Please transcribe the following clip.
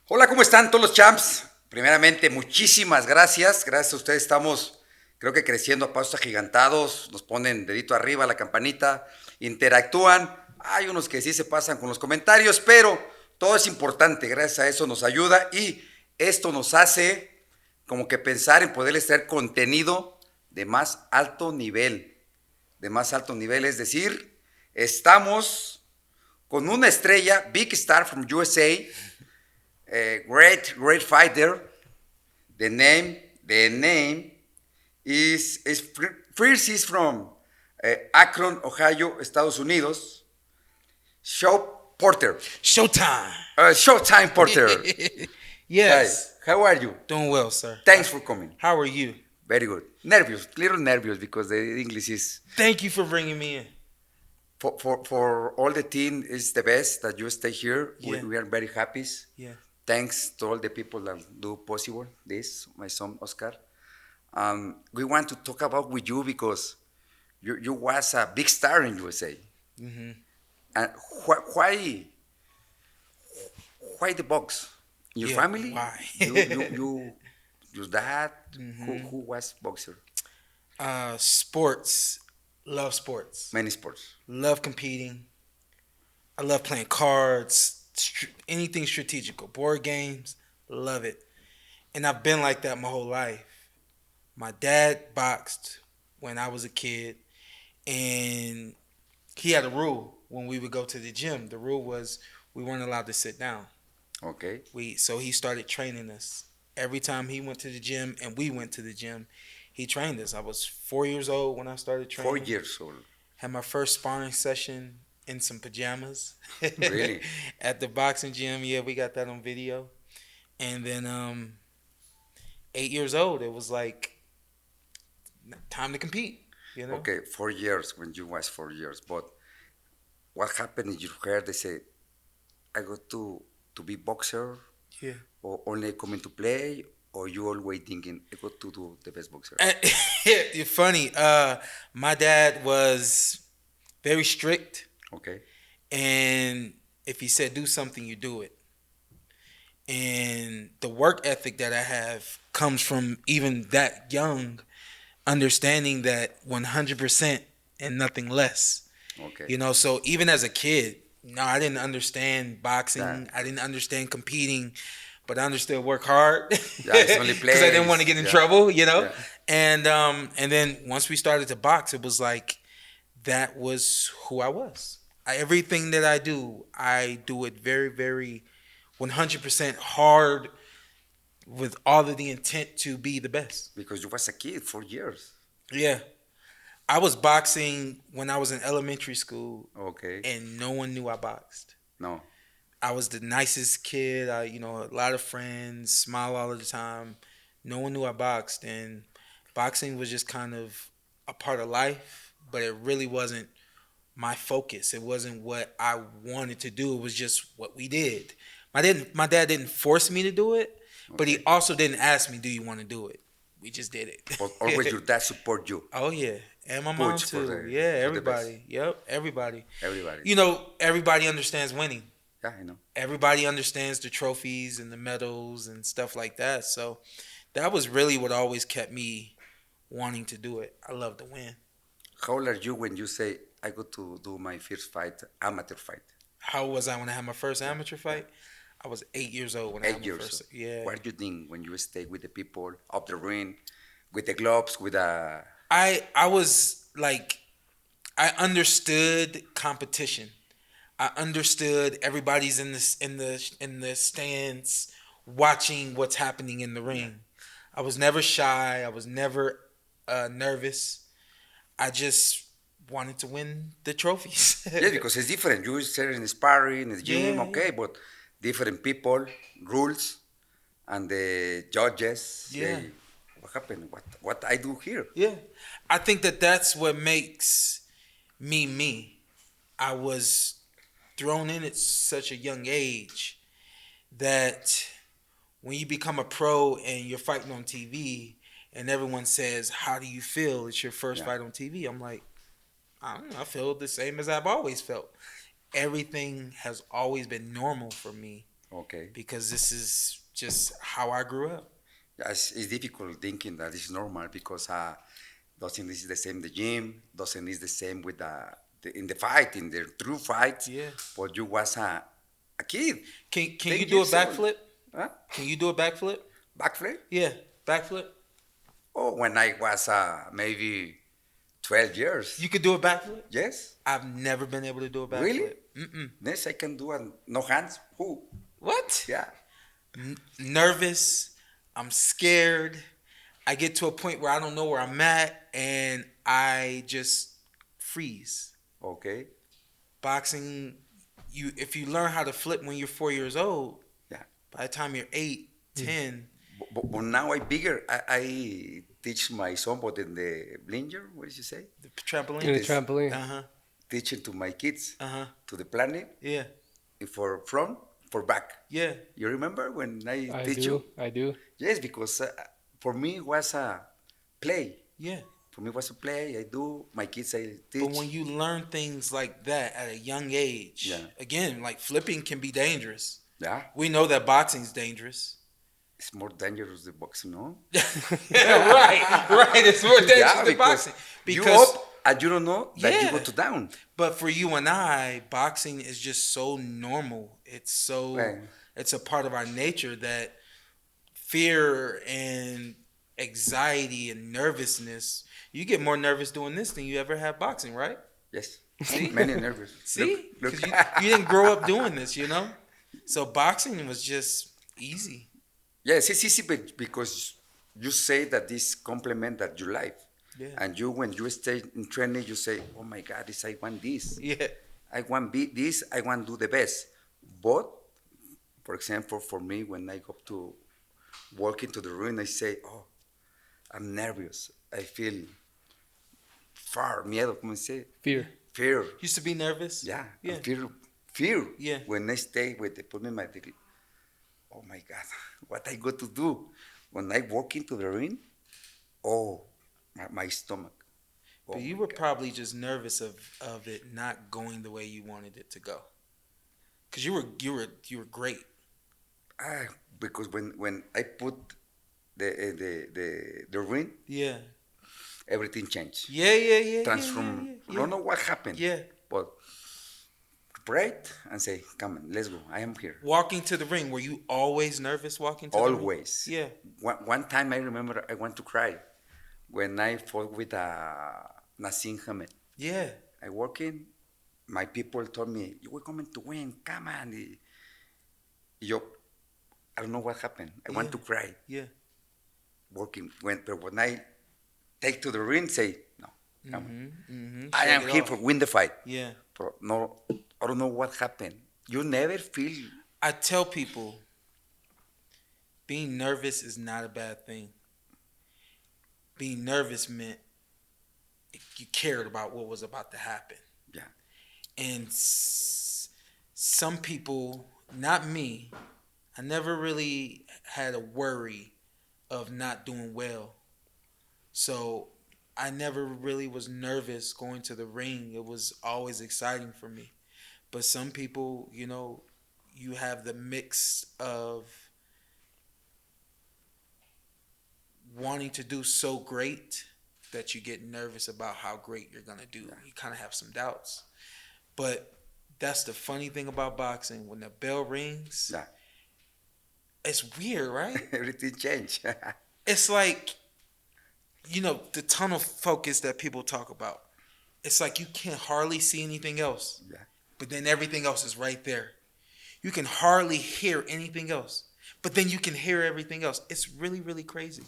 Hola, ¿cómo están todos los champs? Primeramente, muchísimas gracias. Gracias a ustedes estamos, creo que creciendo a pasos agigantados. Nos ponen dedito arriba, la campanita, interactúan. Hay unos que sí se pasan con los comentarios, pero todo es importante. Gracias a eso nos ayuda y esto nos hace como que pensar en poderles traer contenido de más alto nivel. De más alto nivel, es decir, estamos con una estrella, Big Star from USA, great fighter. The name is first is from Akron, Ohio, Estados Unidos. Shawn Porter. Showtime. Showtime Porter. Hi, Yes. how are you? Doing well, sir. Thanks for coming. How are you? Very good. Nervous, little nervous because the English is Thank you for bringing me in. for all the team is the best that you stay here. Yeah. We are very happy. Yeah. Thanks to all the people that do possible this. My son Oscar. We want to talk about with you because you was a big star in USA. Mm-hmm. And why the box? Your Yeah, family? why? Your dad? Mm-hmm. Who was boxer? Sports. Love sports. Many sports. Love competing. I love playing cards. Anything strategical. Board games. Love it. And I've been like that my whole life. My dad boxed when I was a kid, and he had a rule when we would go to the gym. The rule was we weren't allowed to sit down. Okay. So he started training us. Every time he went to the gym and we went to the gym, he trained us. I was 4 years old when I started training. 4 years old. Had my first sparring session in some pajamas. Really? At the boxing gym. Yeah, we got that on video. And then 8 years old, it was like time to compete. You know? Okay, 4 years when you was 4 years. But what happened is you heard they say, I got to be boxer Yeah. or only coming to play or you always thinking I got to do the best boxer? You're funny. My dad was very strict, Okay. and if he said do something, you do it. And the work ethic that I have comes from even that young, understanding that 100% and nothing less. Okay. You know, so even as a kid, no, I didn't understand boxing. That- I didn't understand competing, but I understood work hard. Yeah, it's only Because I didn't want to plays. get in Yeah. trouble, you know. Yeah. And then once we started to box, it was like that was who I was. Everything that I do it very, very 100% hard with all of the intent to be the best. Because you was a kid 4 years. Yeah. I was boxing when I was in elementary school, Okay. and no one knew I boxed. No. I was the nicest kid. A lot of friends, smile all the time. No one knew I boxed, and boxing was just kind of a part of life, but it really wasn't my focus. It wasn't what I wanted to do. It was just what we did. My dad didn't force me to do it, but he Okay. also didn't ask me, "Do you want to do it?" We just did it. But always your dad support you. Oh yeah, and my mom Push for too. the Yeah, for the best. everybody. Yep, everybody. Everybody. Everybody understands winning. Yeah, I know. Everybody understands the trophies and the medals and stuff like that. So that was really what always kept me wanting to do it. I love to win. How old are you when you say I got to do my first fight, amateur fight? How was I when I had my first amateur fight? I was 8 years old when I had 8 my years first. old. Yeah. What do you think when you stay with the people up the ring, with the gloves, with a I was like, I understood competition. I understood everybody's in the stands watching what's happening in the ring. I was never shy. I was never nervous. I just wanted to win the trophies. yeah, because it's different. You share in the sparring, in the gym, Yeah, okay, yeah. but different people, rules, and the judges Yeah. say, what happened? What I do here? Yeah. I think that that's what makes me me. I was thrown in at such a young age that when you become a pro and you're fighting on TV and everyone says, "How do you feel? It's your first Yeah. fight on TV." I'm like, I don't know, I feel the same as I've always felt. Everything has always been normal for me. Okay. because this is just how I grew up. Yeah, it's difficult thinking that it's normal because doesn't is the same the gym, doesn't is the same with in the fight, in the true fight. Yeah. But you was a kid, Can 10 you do a years old. backflip? Huh? Can you do a backflip? Backflip? Yeah, backflip. Oh, when I was maybe 12 years. You could do a backflip. Yes. I've never been able to do a backflip. Really? Mm-mm. Yes, I can do no hands. Who? What? Yeah. Nervous. I'm scared. I get to a point where I don't know where I'm at, and I just freeze. Okay. Boxing, if you learn how to flip when you're 4 years old, Yeah. by the time you're 8, 10, But now I bigger. I teach my son, but in the blinger, what did you say? the trampoline. In the trampoline. Uh-huh. Teaching to my kids Uh-huh. to the planet Yeah. for front, for back. Yeah. You remember when I I teach do. you? I do. Yes, because for me it was a play. Yeah. For me it was a play. I do. My kids I teach. But when you learn things like that at a young age, Yeah. again, like flipping can be dangerous. Yeah, We know that boxing's dangerous. it's more dangerous than boxing, no? Yeah, right. It's more dangerous than boxing. you Because, up and you don't know that you Yeah. go to down. but for you and I, boxing is just so normal. It's so, Right. it's a part of our nature that fear and anxiety and nervousness, you get more nervous doing this than you ever have boxing, right? Yes, See? many nervous. See? Look. Because you didn't grow up doing this, you know? So boxing was just easy. Yes, it's easy because you say that this complement that you life. Yeah. And you, when you stay in training, you say, oh my God, I want this. Yeah. I want this, I want to do the best. But, for example, for me, when I go to walk into the ring, I say, oh, I'm nervous. I feel miedo, ¿cómo se dice? Fear. Fear. Used to be nervous. Yeah, Yeah. Fear. Yeah. When I stay with the put me in my degree, oh my God, what I got to do? When I walk into the ring, oh, my stomach. Oh But you my were God. probably just nervous of it not going the way you wanted it to go. Cause you were great. Because when I put the ring, Yeah. everything changed. Yeah. Transform. Yeah. Don't know what happened. Yeah. But pray and say, come on, let's go. I am here. Walking to the ring, were you always nervous walking to the ring? Always. Yeah. One time I remember I want to cry when I fought with Nassim Hamed. Yeah. I walk in, my people told me, you were coming to win, come on. Yo, I don't know what happened. I want to cry. Yeah. But when I take to the ring, say, no, come on. Mm-hmm. I am here for win the fight. Yeah. But no, I don't know what happened. You never feel. I tell people being nervous is not a bad thing. Being nervous meant you cared about what was about to happen. Yeah. And some people, not me, I never really had a worry of not doing well. So I never really was nervous going to the ring. It was always exciting for me. But some people, you have the mix of wanting to do so great that you get nervous about how great you're going to do. You kind of have some doubts. But that's the funny thing about boxing. When the bell rings, Yeah. it's weird, right? Everything changed. It's like, the tunnel focus that people talk about. It's like you can hardly see anything else. Yeah. But then everything else is right there. You can hardly hear anything else. But then you can hear everything else. It's really, really crazy.